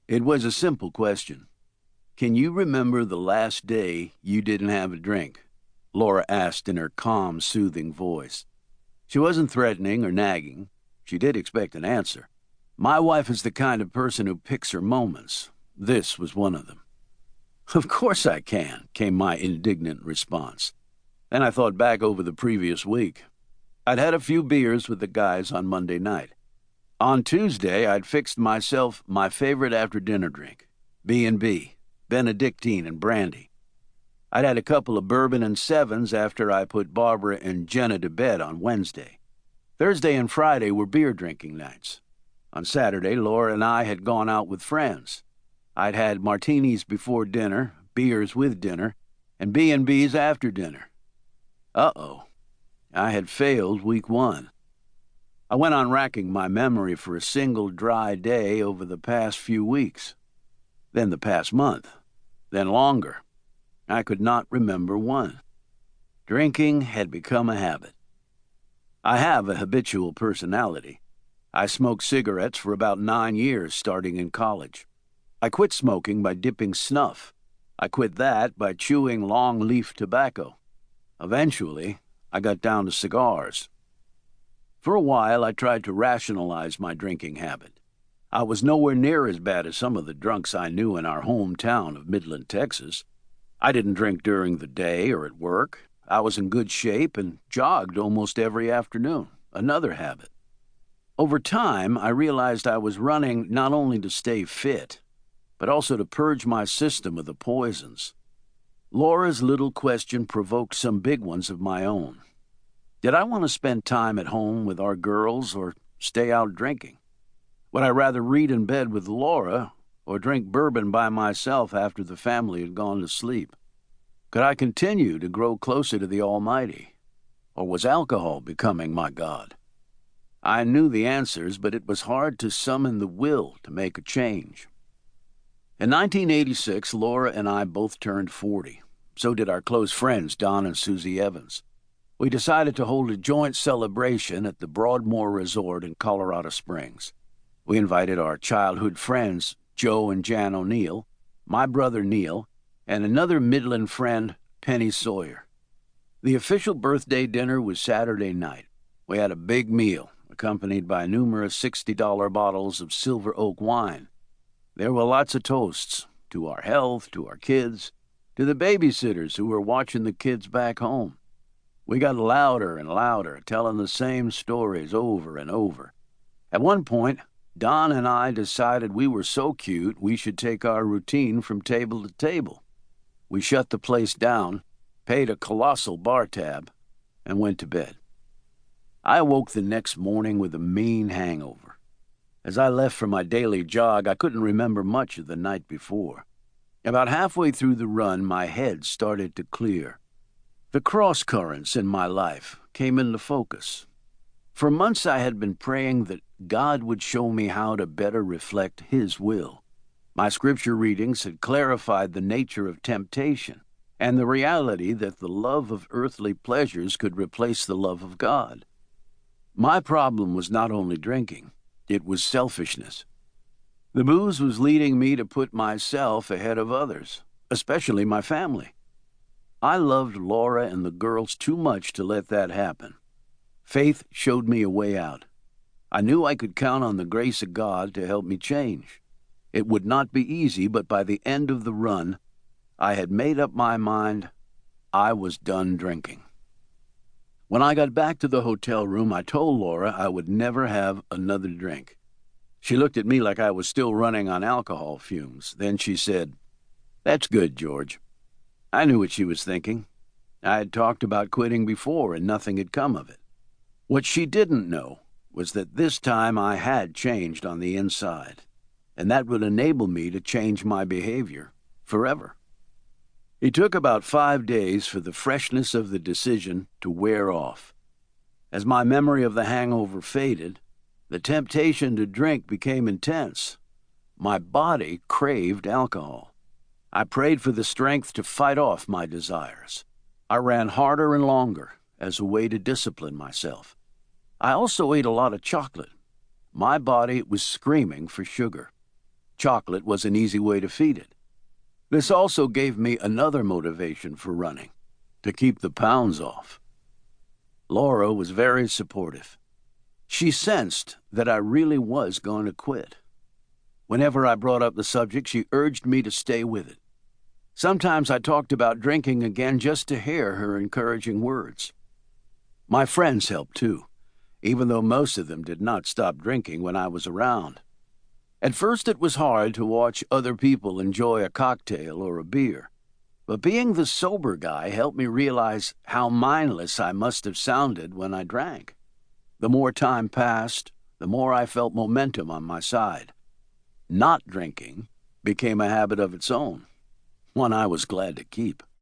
It was a simple question. Can you remember the last day you didn't have a drink? Laura asked in her calm, soothing voice. She wasn't threatening or nagging. She did expect an answer. My wife is the kind of person who picks her moments. This was one of them. Of course I can, came my indignant response. Then I thought back over the previous week. I'd had a few beers with the guys on Monday night. On Tuesday, I'd fixed myself my favorite after-dinner drink, B&B, Benedictine and brandy. I'd had a couple of bourbon and sevens after I put Barbara and Jenna to bed on Wednesday. Thursday and Friday were beer drinking nights. On Saturday, Laura and I had gone out with friends. I'd had martinis before dinner, beers with dinner, and B&Bs after dinner. Uh-oh. I had failed week 1. I went on racking my memory for a single dry day over the past few weeks. Then the past month. Then longer. I could not remember one. Drinking had become a habit. I have a habitual personality. I smoked cigarettes for about 9 years, starting in college. I quit smoking by dipping snuff. I quit that by chewing long-leaf tobacco. Eventually, I got down to cigars. For a while, I tried to rationalize my drinking habit. I was nowhere near as bad as some of the drunks I knew in our hometown of Midland, Texas. I didn't drink during the day or at work. I was in good shape and jogged almost every afternoon, another habit. Over time, I realized I was running not only to stay fit, but also to purge my system of the poisons. Laura's little question provoked some big ones of my own. Did I want to spend time at home with our girls or stay out drinking? Would I rather read in bed with Laura or drink bourbon by myself after the family had gone to sleep? Could I continue to grow closer to the Almighty? Or was alcohol becoming my God? I knew the answers, but it was hard to summon the will to make a change. In 1986, Laura and I both turned 40. So did our close friends, Don and Susie Evans. We decided to hold a joint celebration at the Broadmoor Resort in Colorado Springs. We invited our childhood friends, Joe and Jan O'Neill, my brother Neil, and another Midland friend, Penny Sawyer. The official birthday dinner was Saturday night. We had a big meal, accompanied by numerous $60 bottles of Silver Oak wine. There were lots of toasts, to our health, to our kids, to the babysitters who were watching the kids back home. We got louder and louder, telling the same stories over and over. At one point, Don and I decided we were so cute we should take our routine from table to table. We shut the place down, paid a colossal bar tab, and went to bed. I awoke the next morning with a mean hangover. As I left for my daily jog, I couldn't remember much of the night before. About halfway through the run, my head started to clear. The cross-currents in my life came into focus. For months I had been praying that God would show me how to better reflect His will. My scripture readings had clarified the nature of temptation and the reality that the love of earthly pleasures could replace the love of God. My problem was not only drinking, it was selfishness. The booze was leading me to put myself ahead of others, especially my family. I loved Laura and the girls too much to let that happen. Faith showed me a way out. I knew I could count on the grace of God to help me change. It would not be easy, but by the end of the run, I had made up my mind I was done drinking. When I got back to the hotel room, I told Laura I would never have another drink. She looked at me like I was still running on alcohol fumes. Then she said, "That's good, George." I knew what she was thinking. I had talked about quitting before, and nothing had come of it. What she didn't know was that this time I had changed on the inside, and that would enable me to change my behavior forever. It took about 5 days for the freshness of the decision to wear off. As my memory of the hangover faded, the temptation to drink became intense. My body craved alcohol. I prayed for the strength to fight off my desires. I ran harder and longer as a way to discipline myself. I also ate a lot of chocolate. My body was screaming for sugar. Chocolate was an easy way to feed it. This also gave me another motivation for running, to keep the pounds off. Laura was very supportive. She sensed that I really was going to quit. Whenever I brought up the subject, she urged me to stay with it. Sometimes I talked about drinking again just to hear her encouraging words. My friends helped too, even though most of them did not stop drinking when I was around. At first it was hard to watch other people enjoy a cocktail or a beer, but being the sober guy helped me realize how mindless I must have sounded when I drank. The more time passed, the more I felt momentum on my side. Not drinking became a habit of its own, one I was glad to keep.